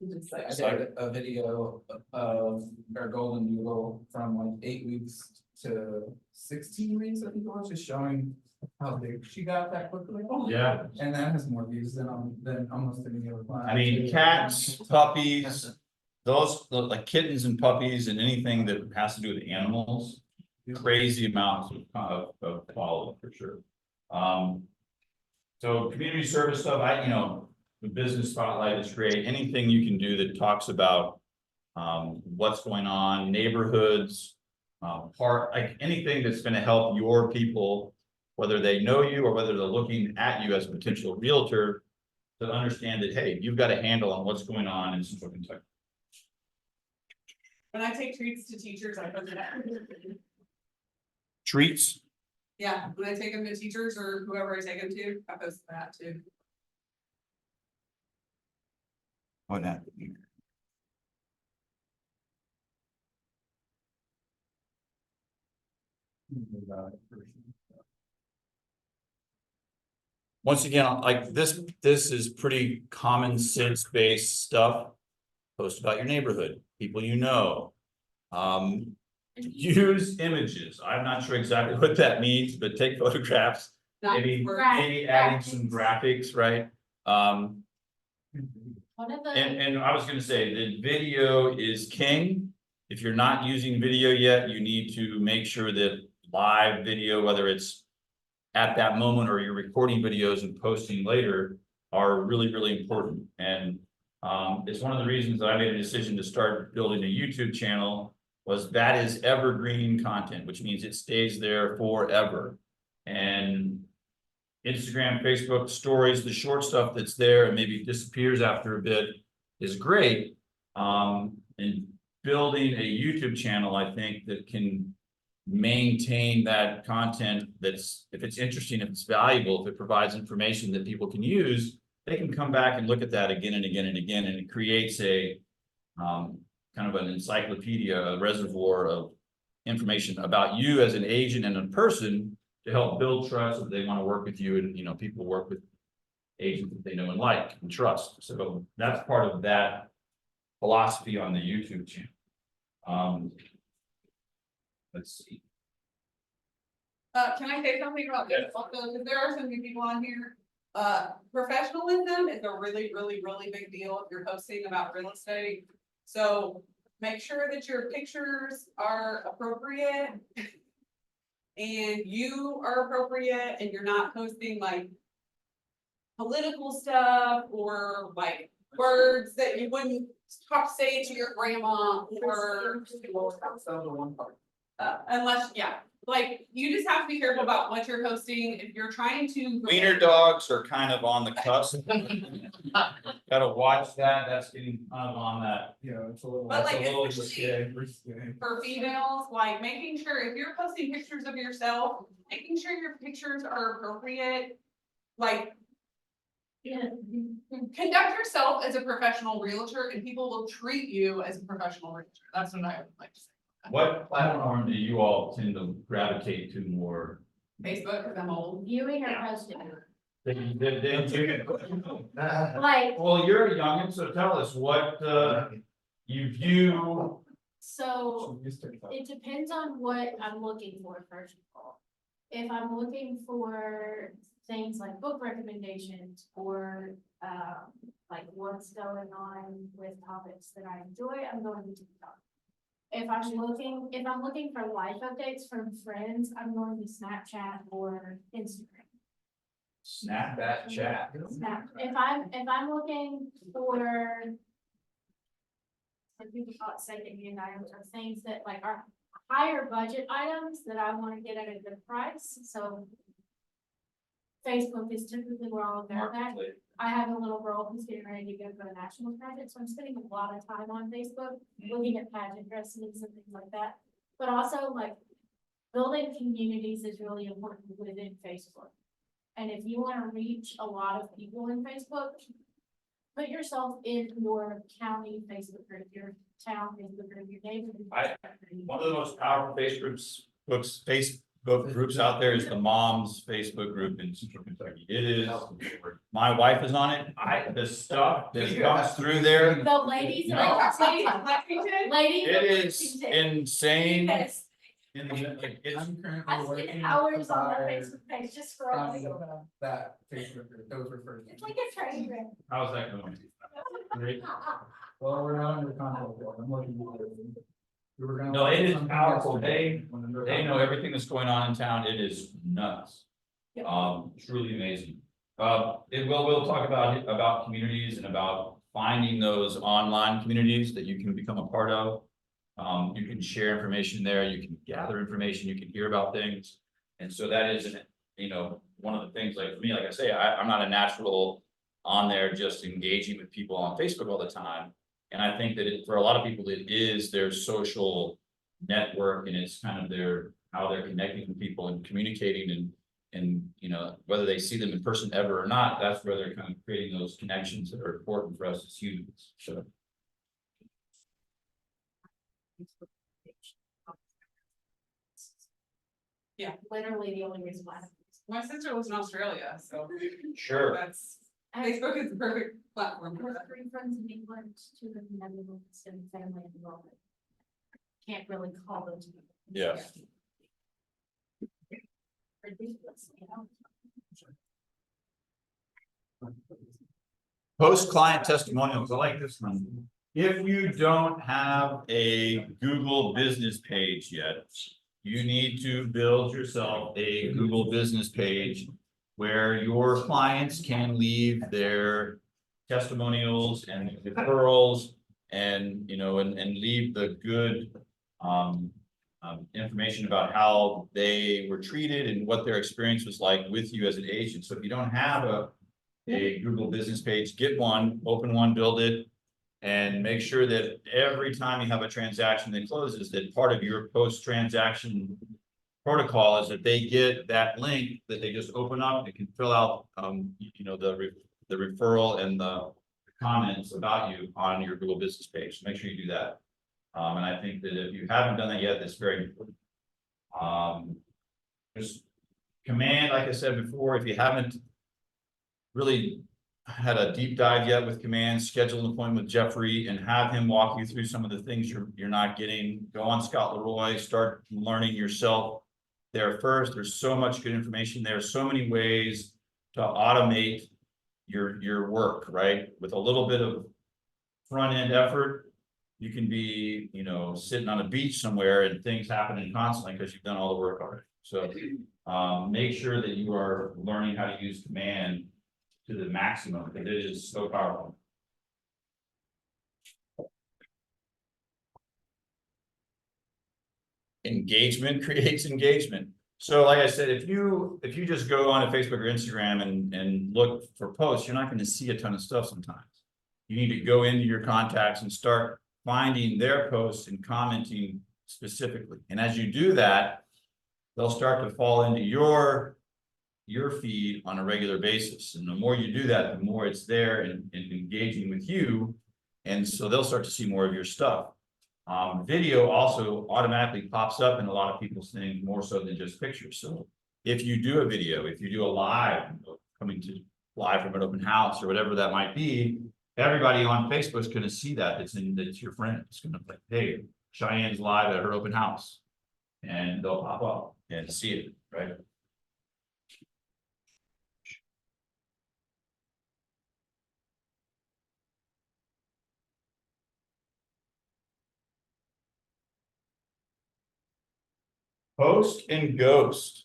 Just like, I did a video of our golden doodle from like 8 weeks to 16 weeks, I think it was, just showing how big she got that quickly. Yeah. And that has more views than almost any other. I mean, cats, puppies, those like kittens and puppies and anything that has to do with animals. Crazy amounts of following for sure. So community service stuff, the business spotlight is great. Anything you can do that talks about what's going on, neighborhoods, like anything that's going to help your people, whether they know you or whether they're looking at you as a potential realtor, to understand that, hey, you've got a handle on what's going on in Central Kentucky. When I take treats to teachers, I put that. Treats. Yeah, when I take them to teachers or whoever I take them to, I post that too. What that? Once again, like this is pretty common sense based stuff. Post about your neighborhood, people you know. Use images. I'm not sure exactly what that means, but take photographs, Not maybe, for- maybe adding some graphics, right? One of the. And I was gonna say, the video is king. If you're not using video yet, you need to make sure that live video, whether it's at that moment or you're recording videos and posting later, are really, really important. And it's one of the reasons that I made a decision to start building a YouTube channel, was that is evergreen content, which means it stays there forever. And Instagram, Facebook stories, the short stuff that's there and maybe disappears after a bit is great. And building a YouTube channel, I think, that can maintain that content, that's, if it's interesting, if it's valuable, if it provides information that people can use, they can come back and look at that again and again and again, and it creates a kind of an encyclopedia, a reservoir of information about you as an agent and a person to help build trust, so that they want to work with you, and you know, people work with agents that they know and like and trust. So that's part of that philosophy on the YouTube channel. Let's see. Can I say something about this also, because there are some new people on here. Professionalism is a really, really, really big deal if you're posting about real estate. So make sure that your pictures are appropriate. And you are appropriate, and you're not posting like political stuff or like words that you wouldn't talk say to your grandma or unless, yeah, like, you just have to be careful about what you're posting if you're trying to. Wiener dogs are kind of on the cusp. Gotta watch that, that's getting kind of on that. Yeah, it's a little. But like, It's a little especially risque. for females, like making sure if you're posting pictures of yourself, making sure your pictures are appropriate. Like, conduct yourself as a professional realtor and people will treat you as a professional realtor. That's what I would like to say. What platform do you all tend to gravitate to more? Facebook, because I'm old. Viewing or posting, Uh, like, Well, you're a youngin', so tell us what you view. so it depends on what I'm looking for, first of all. If I'm looking for things like book recommendations or, like what's going on with topics that I enjoy, I'm going to TikTok. If I'm looking for life updates from friends, I'm going to Snapchat or Instagram. Snap that chat. Snap, if I'm looking for. Some people call it second-hand items or things that like are higher budget items that I wanna get at a good price, so. Facebook is typically where all of that. Marketplace. I have a little girl who's getting ready to go for a national pageant, so I'm spending a lot of time on Facebook, looking at pageant dresses and things like that. But also like building communities is really important within Facebook. And if you wanna reach a lot of people in Facebook, put yourself in your county Facebook group, your town Facebook group, your neighborhood. One of the most powerful Facebook groups out there is the Moms Facebook group in Central Kentucky. It is, my wife is on it. The stuff that comes through there, The ladies in No. Lexington, ladies in it is Lexington. insane. Yes, In the, like, it's, I'm currently I working. spend hours on that by Facebook page just scrolling. That Facebook group, those referred. It's like a train wreck. how's that going? Great. Well, we're not under contract, yet. I'm looking. We were gonna. No, it is something powerful. yesterday when They know everything that's going on in town. It is nuts. Yep. Truly amazing. We'll talk about communities and about finding those online communities that you can become a part of. You can share information there, you can gather information, you can hear about things. And so that is, one of the things, like for me, like I say, I'm not a natural on there just engaging with people on Facebook all the time. And I think that for a lot of people, it is their social network and it's kind of their how they're connecting with people and communicating and, you know, whether they see them in person ever or not, that's where they're kind of creating those connections that are important for us as humans, so. Literally the only reason why. My sister lives in Australia, so Sure. that's, Facebook is the perfect platform for that. 3 friends in England, 2 in the Netherlands, and family in Rome. Can't really call those people. Yeah. Ridiculous, you know? Post-client testimonials, I like this one. If you don't have a Google business page yet, you need to build yourself a Google business page where your clients can leave their testimonials and referrals and, you know, and leave the good information about how they were treated and what their experience was like with you as an agent. So if you don't have a Google business page, get one, open one, build it, and make sure that every time you have a transaction that closes, that part of your post-transaction protocol is that they get that link that they just open up, they can fill out, you know, the referral and the comments about you on your Google business page. So make sure you do that. And I think that if you haven't done that yet, that's very important. Just Command, like I said before, if you haven't really had a deep dive yet with Command, schedule an appointment with Jeffrey and have him walk you through some of the things you're not getting. Go on Scott Leroy, start learning yourself there first. There's so much good information there, so many ways to automate your work, right? With a little bit of front end effort, you can be, you know, sitting on a beach somewhere and things happening constantly because you've done all the work already. So make sure that you are learning how to use Command to the maximum, because it is so powerful. Engagement creates engagement. So like I said, if you just go on to Facebook or Instagram and look for posts, you're not going to see a ton of stuff sometimes. You need to go into your contacts and start finding their posts and commenting specifically. And as you do that, they'll start to fall into your feed on a regular basis. And the more you do that, the more it's there and engaging with you. And so they'll start to see more of your stuff. Video also automatically pops up in a lot of people's things more so than just pictures. So if you do a video, if you do a live, coming to live from an open house or whatever that might be, everybody on Facebook is going to see that. It's your friend. It's going to be like, hey, Cheyenne's live at her open house. And they'll pop up and see it, right? Post and ghost.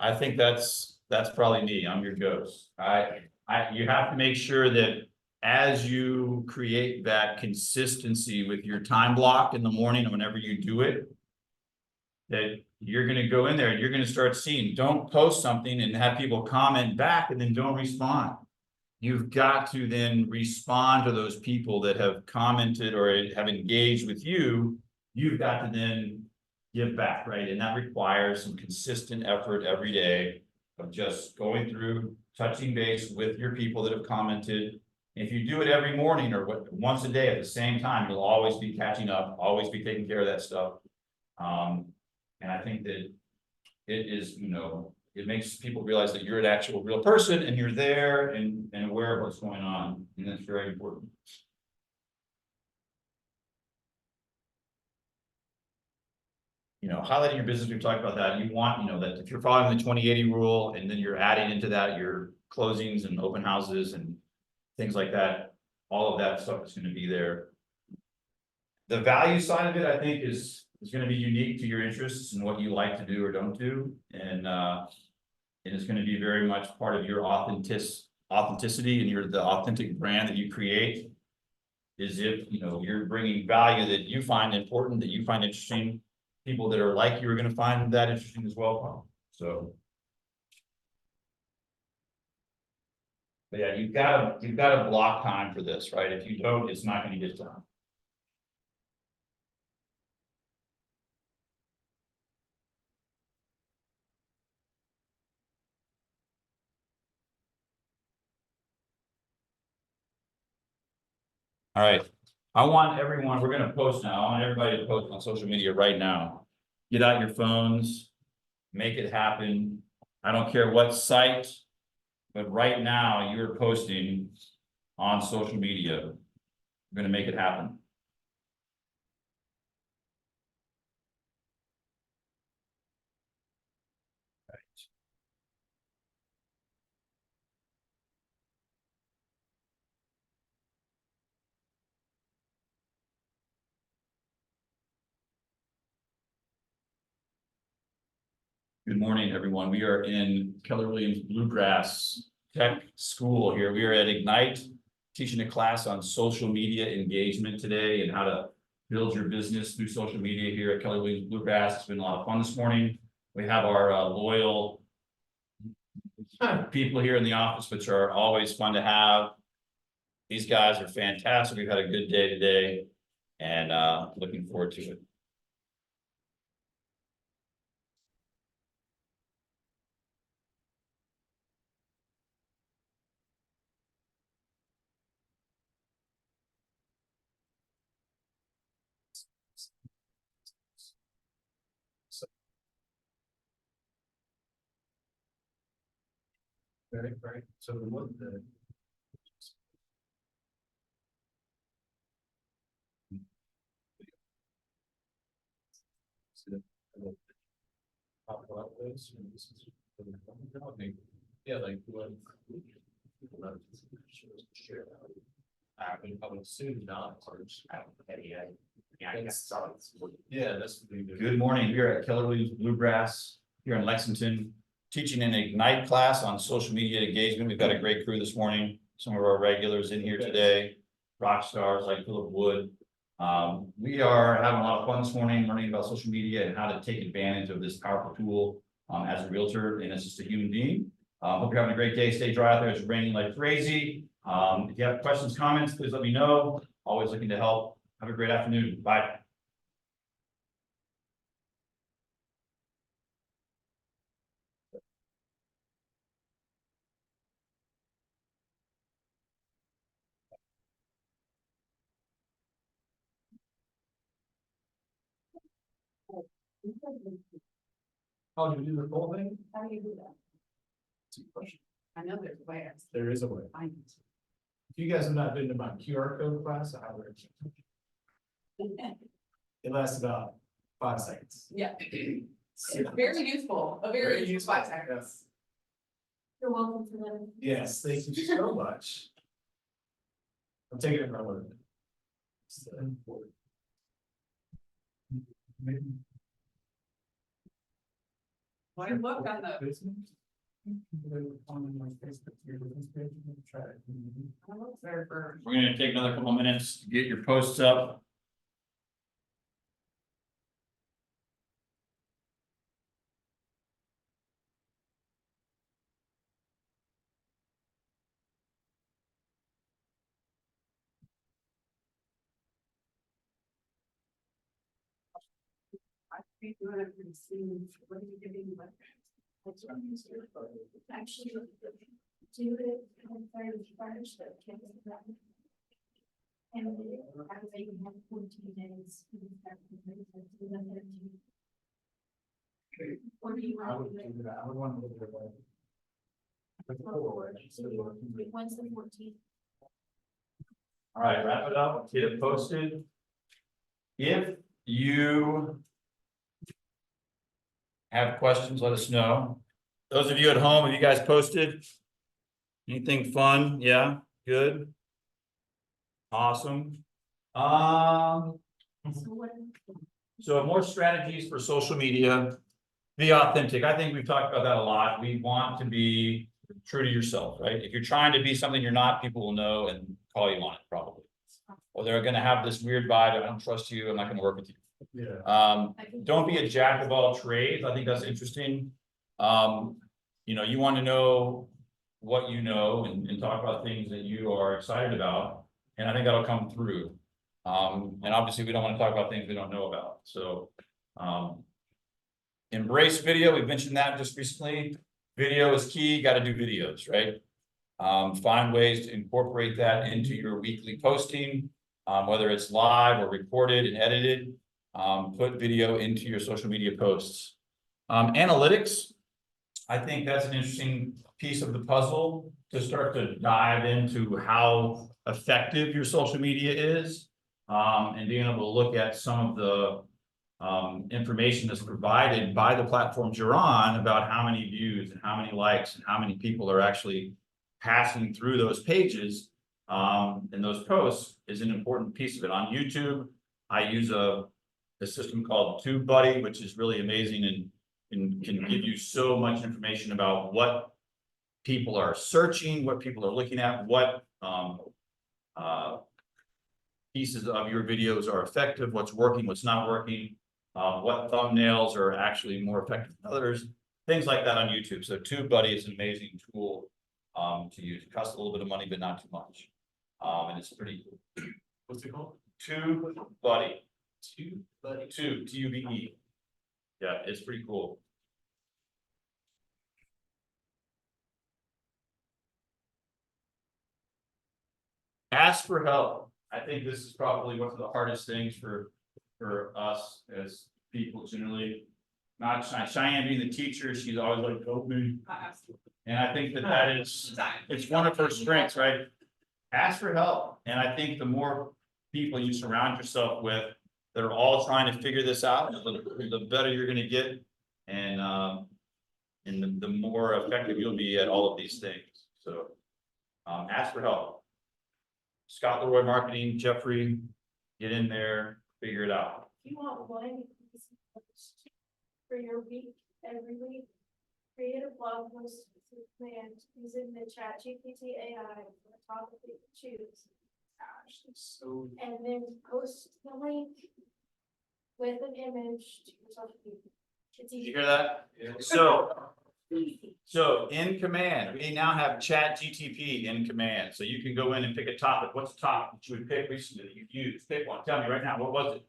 I think that's probably me. I'm your ghost. You have to make sure that as you create that consistency with your time block in the morning, whenever you do it, that you're going to go in there and you're going to start seeing, don't post something and have people comment back and then don't respond. You've got to then respond to those people that have commented or have engaged with you. You've got to then give back, right? And that requires some consistent effort every day of just going through, touching base with your people that have commented. If you do it every morning or once a day at the same time, you'll always be catching up, always be taking care of that stuff. And I think that it is, you know, it makes people realize that you're an actual real person and you're there and aware of what's going on. And that's very important. You know, highlighting your business, we've talked about that. You want, you know, that if you're following the 20/80 rule and then you're adding into that your closings and open houses and things like that, all of that stuff is going to be there. The value side of it, I think, is going to be unique to your interests and what you like to do or don't do. And it's going to be very much part of your authenticity and the authentic brand that you create. Is if, you know, you're bringing value that you find important, that you find interesting. People that are like you are going to find that interesting as well. So, but yeah, you've got to block time for this, right? If you don't, it's not going to get done. All right, I want everyone, we're gonna post now, I want everybody to post on social media right now. Get out your phones, make it happen. I don't care what site, but right now you're posting on social media. We're gonna make it happen. Good morning, everyone. We are in Keller Williams Bluegrass Tech School here. We are at Ignite, teaching a class on social media engagement today and how to build your business through social media here at Keller Williams Bluegrass. It's been a lot of fun this morning. We have our loyal people here in the office, which are always fun to have. These guys are fantastic. We've had a good day today and looking forward to it. Right, so the one that. Yeah, like what? I would assume not. Yeah, that's. Good morning. We are at Keller Williams Bluegrass here in Lexington, teaching an Ignite class on social media engagement. We've got a great crew this morning. Some of our regulars in here today, rock stars like Philip Wood. We are having a lot of fun this morning, learning about social media and how to take advantage of this powerful tool as a realtor and as just a human being. Hope you're having a great day. Stay dry out there. It's raining like crazy. If you have questions, comments, please let me know. Always looking to help. Have a great afternoon. Bye. How do you do the whole thing? How do you do that? I know there's a way. There is a way. I- If you guys have not been to my QR code class, I would. It lasts about 5 seconds. Yeah. It's very useful, a very useful 5 seconds. Yes. You're welcome to them. Yes, thank you so much. I'm taking it from word. Why look on the, I look there for. We're gonna take another couple minutes to get your posts up. I think you have to see what are you giving, but. Actually, do it on first, but can't do that. And I would say you have 14 days. to start the process, to the 13th. Or do you I want would to do do that. I would want to look at it. it? When's the 14th? All right, wrap it up, get it posted. If you have questions, let us know. Those of you at home, have you guys posted? Anything fun? Yeah, good. Awesome. So what? So more strategies for social media. Be authentic. I think we've talked about that a lot. We want to be true to yourself, right? If you're trying to be something you're not, people will know and call you on it probably. Or they're gonna have this weird vibe, I don't trust you, I'm not gonna work with you. Yeah. Don't be a jack of all trades. I think that's interesting. You know, you want to know what you know and talk about things that you are excited about. And I think that'll come through. And obviously we don't want to talk about things we don't know about. So, embrace video. We've mentioned that just recently. Video is key. Got to do videos, right? Find ways to incorporate that into your weekly posting. whether it's live or recorded and edited, put video into your social media posts. Analytics, I think that's an interesting piece of the puzzle to start to dive into how effective your social media is. And being able to look at some of the information that's provided by the platforms you're on about how many views and how many likes and how many people are actually passing through those pages and those posts is an important piece of it. On YouTube, I use a system called TubeBuddy, which is really amazing and can give you so much information about what people are searching, what people are looking at, what pieces of your videos are effective, what's working, what's not working, what thumbnails are actually more effective than others, things like that on YouTube. So TubeBuddy is an amazing tool to use. It costs a little bit of money, but not too much. And it's pretty cool. What's it called? TubeBuddy. TUBE. Yeah, it's pretty cool. Ask for help. I think this is probably one of the hardest things for us as people generally. Not Cheyenne being the teacher, she's always like, help me. And I think that is, it's one of her strengths, right? Ask for help. And I think the more people you surround yourself with that are all trying to figure this out, the better you're gonna get. And the more effective you'll be at all of these things. So ask for help. Scott Leroy Marketing, Jeffrey, get in there, figure it out. You want one for your week, every week, create a blog post with command using the ChatGPT AI for the topic that you choose. So And then post the link with an image to your social media. It's Did easy. you hear that? Easy. So in command, we now have ChatGPT in command. So you can go in and pick a topic. What's the topic that you would pick recently that you've used? Pick one. Tell me right now, what was it?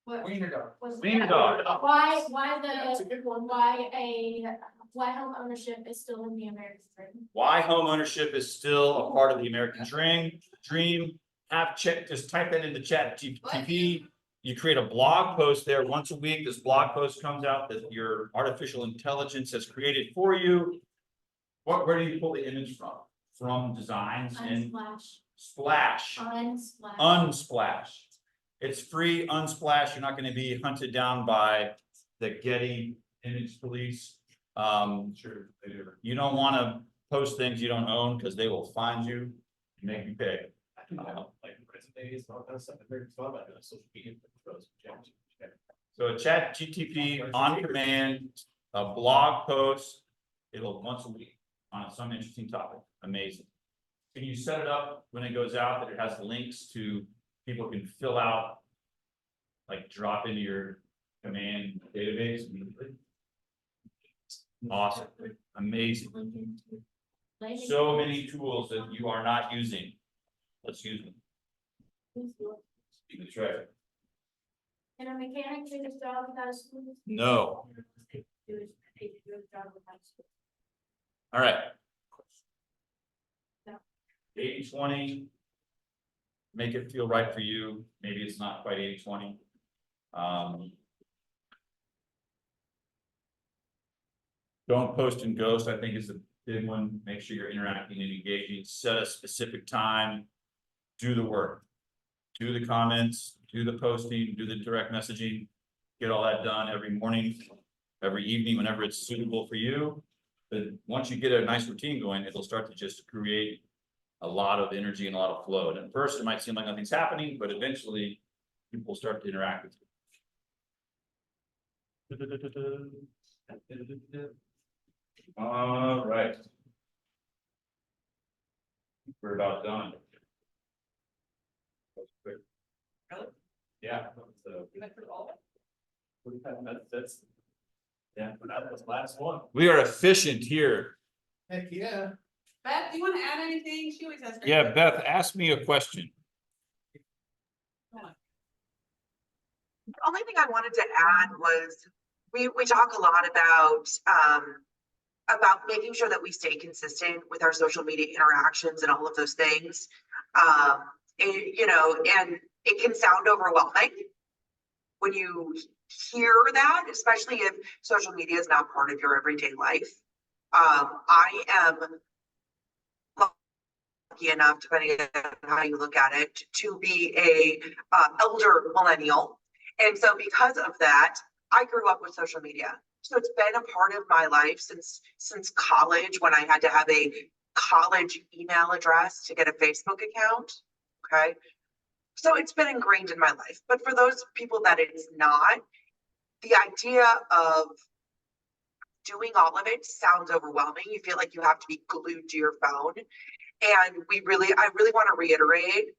What Wiener dog. was Wiener that? dog. Why That's a good one. why home ownership is still in the American dream? Why home ownership is still a part of the American dream. Just type that into ChatGPT. You create a blog post there once a week. This blog post comes out that your artificial intelligence has created for you. Where do you pull the image from? From designs in Splash. Unsplash. It's free, Unsplash. You're not going to be hunted down by the Getty image police. sure, they do. You don't want to post things you don't own because they will find you and make you pay. Like resumes and all that stuff. I've never thought about doing social media. So a ChatGPT on command, a blog post, it'll once a week on some interesting topic. Amazing. Can you set it up when it goes out that it has links to people can fill out, like drop into your command database immediately? Awesome, amazing. So many tools that you are not using. Let's use them. That's right. Can a mechanic do his job without a school? No. Do his job without a school. All right. No. 80-20. Make it feel right for you. Maybe it's not quite 80-20. Don't post and ghost, I think is a big one. Make sure you're interacting and engaging. Set a specific time. Do the work. Do the comments, do the posting, do the direct messaging. Get all that done every morning, every evening, whenever it's suitable for you. But once you get a nice routine going, it'll start to just create a lot of energy and a lot of flow. And at first it might seem like nothing's happening, but eventually people will start to interact with you. All right. We're about done. Really? Yeah. You went through all of it? That's yeah, but that was the last one. We are efficient here. Heck, yeah. Beth, do you want to add anything? She always has. great Yeah, questions. Beth, ask me a question. The only thing I wanted to add was, we talk a lot about making sure that we stay consistent with our social media interactions and all of those things. you know, and it can sound overwhelming when you hear that, especially if social media is not part of your everyday life. I am lucky enough, depending on how you look at it, to be a elder millennial. And so because of that, I grew up with social media. So it's been a part of my life since college, when I had to have a college email address to get a Facebook account. Okay. So it's been ingrained in my life. But for those people that it's not, the idea of doing all of it sounds overwhelming. You feel like you have to be glued to your phone. And I really want to reiterate,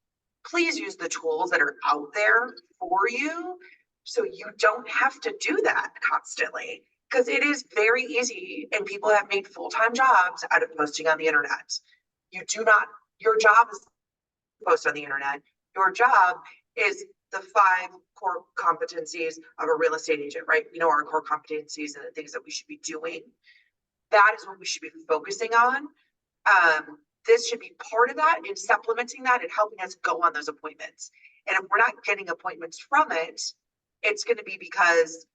please use the tools that are out there for you so you don't have to do that constantly. Because it is very easy, and people have made full-time jobs out of posting on the internet. Your job is to post on the internet. Your job is the 5 core competencies of a real estate agent, right? We know our core competencies and the things that we should be doing. That is what we should be focusing on. This should be part of that, and supplementing that and helping us go on those appointments. And if we're not getting appointments from it, it's going to be because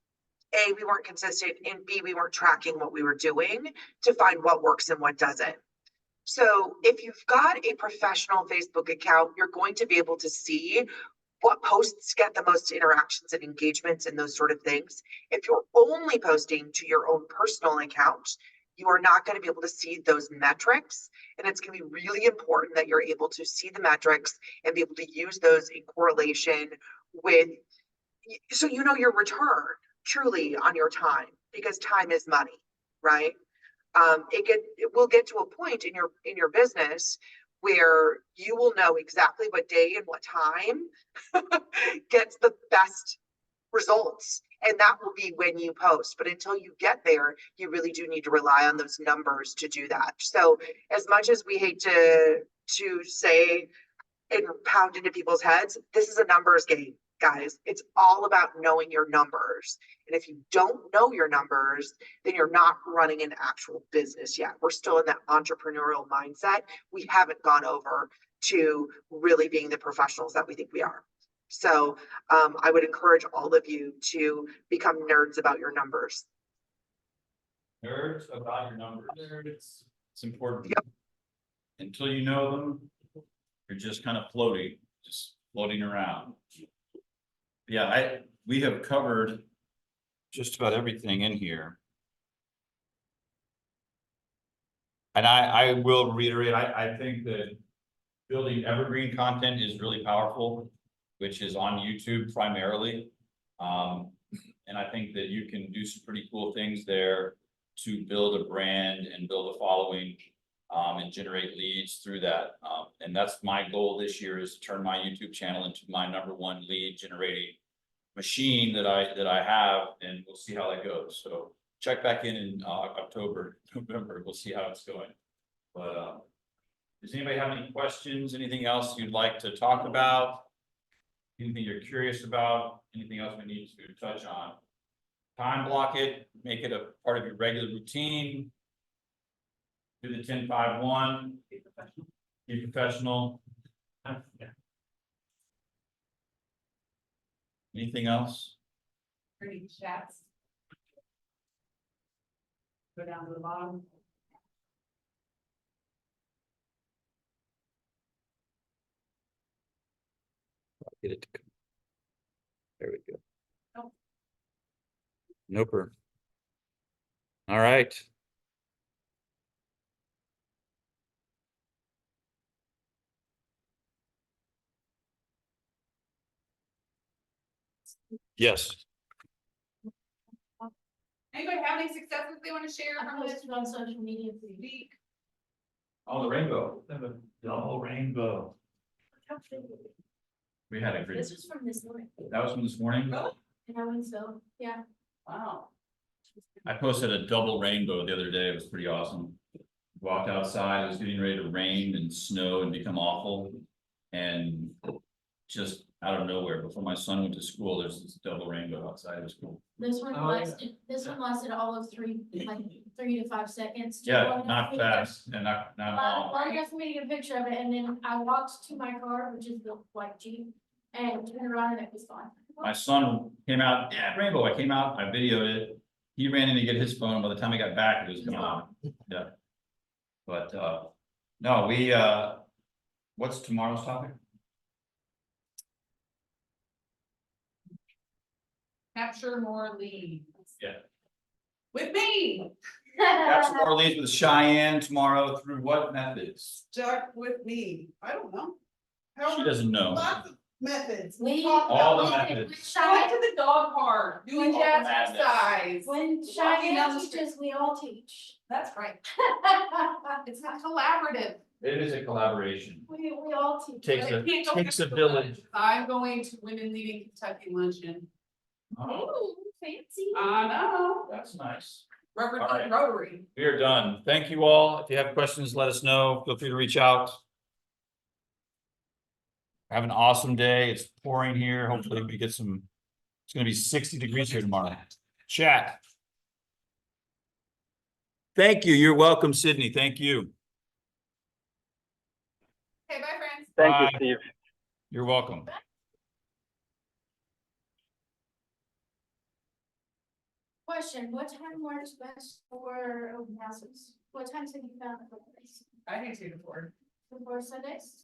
A, we weren't consistent, and B, we weren't tracking what we were doing to find what works and what doesn't. So if you've got a professional Facebook account, you're going to be able to see what posts get the most interactions and engagements and those sort of things. If you're only posting to your own personal account, you are not going to be able to see those metrics. And it's going to be really important that you're able to see the metrics and be able to use those in correlation with, so you know your return truly on your time, because time is money, right? It will get to a point in your business where you will know exactly what day and what time gets the best results. And that will be when you post. But until you get there, you really do need to rely on those numbers to do that. So as much as we hate to say and pound into people's heads, this is a numbers game, guys. It's all about knowing your numbers. And if you don't know your numbers, then you're not running an actual business yet. We're still in that entrepreneurial mindset. We haven't gone over to really being the professionals that we think we are. So I would encourage all of you to become nerds about your numbers. Nerds about your numbers. Nerds. It's important. Yep. Until you know them, you're just kind of floating around. Yeah, we have covered just about everything in here. And I will reiterate, I think that building evergreen content is really powerful, which is on YouTube primarily. And I think that you can do some pretty cool things there to build a brand and build a following, and generate leads through that. And that's my goal this year, is to turn my YouTube channel into my #1 lead generating machine that I have, and we'll see how that goes. So check back in October, November, we'll see how it's going. But does anybody have any questions? Anything else you'd like to talk about? Anything you're curious about? Anything else we need to touch on? Time block it, make it a part of your regular routine. Do the 10-5-1. Be professional. Anything else? Pretty chats. Go down to the bottom. Get it to come. There we go. Nope. Noper. All right. Yes. Anybody have any successes they want to share from this on social media week? Oh, the rainbow. The whole rainbow. We had a great, This was from this morning, that was from this morning. Really? and I went so, yeah. Wow. I posted a double rainbow the other day. It was pretty awesome. Walked outside, it was getting ready to rain and snow and become awful. And just out of nowhere. Before my son went to school, there's this double rainbow outside of school. This one Oh, yeah. lasted all of 3 to 5 seconds. Yeah, not fast and not long. Long enough for me to get a picture of it, and then I walked to my car, which is the white Jeep, and turned around and it was gone. My son came out, yeah, rainbow. I came out, I videoed it. He ran in to get his phone. By the time I got back, it was gone. Yeah. But, no, we, what's tomorrow's topic? Capture more leads. Yeah. With me, Capture more leads with Cheyenne tomorrow through what methods? Stuck with me, I don't know. She doesn't know. Lots of methods. We- All the when- methods. going to the dog park, doing When jazzercise. When Walking Cheyenne down the street. teaches, we all teach. That's right. It's not collaborative. It is a collaboration. We all teach. Takes But I a, can't go takes a to the village. lunch. I'm going to Women Leading Kentucky Luncheon. Ooh, fancy. I know, That's nice. Represent All right. Rotary. We are done. Thank you all. If you have questions, let us know. Feel free to reach out. Have an awesome day. It's pouring here. Hopefully we get some, it's gonna be 60 degrees here tomorrow. Chat. Thank you. You're welcome, Sydney. Thank you. Okay, bye, friends. Thank you, Steve. You're welcome. Question, what time works best for open houses? What times have you found for this? I do 2 to 4. Before Sundays?